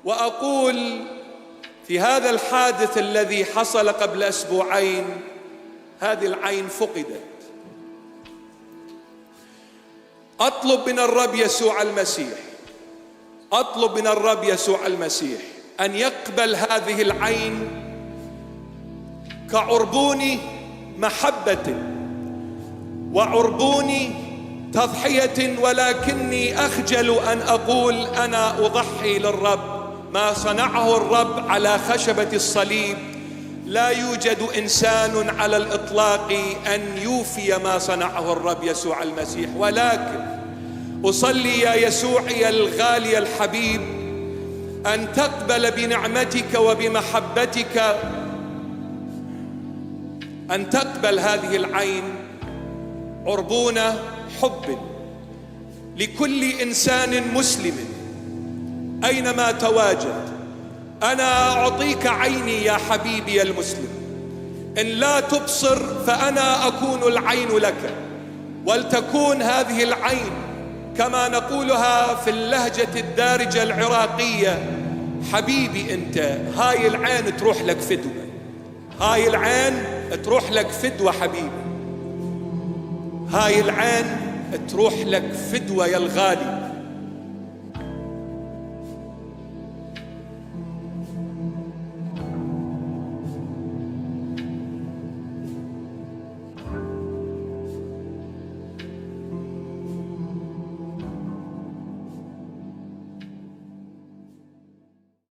وأقول في هذا الحادث الذي حصل قبل أسبوعين، هذه العين فقدت. أطلب من الرب يسوع المسيح، أطلب من الرب يسوع المسيح أن يقبل هذه العين كعربون محبة وعربون تضحية، ولكني أخجل أن أقول أنا أضحي للرب. ما صنعه الرب على خشبة الصليب لا يوجد إنسان على الإطلاق أن يوفي ما صنعه الرب يسوع المسيح، ولكن أصلي يا يسوعي الغالي الحبيب أن تقبل بنعمتك وبمحبتك، أن تقبل هذه العين عربون حب لكل إنسان مسلم أينما تواجد. أنا أعطيك عيني يا حبيبي المسلم، إن لا تبصر فأنا أكون العين لك، ولتكون هذه العين كما نقولها في اللهجة الدارجة العراقية، حبيبي أنت، هاي العين تروح لك فدوة، هاي العين تروح لك فدوة حبيبي، هاي العين تروح لك فدوة يا الغالي.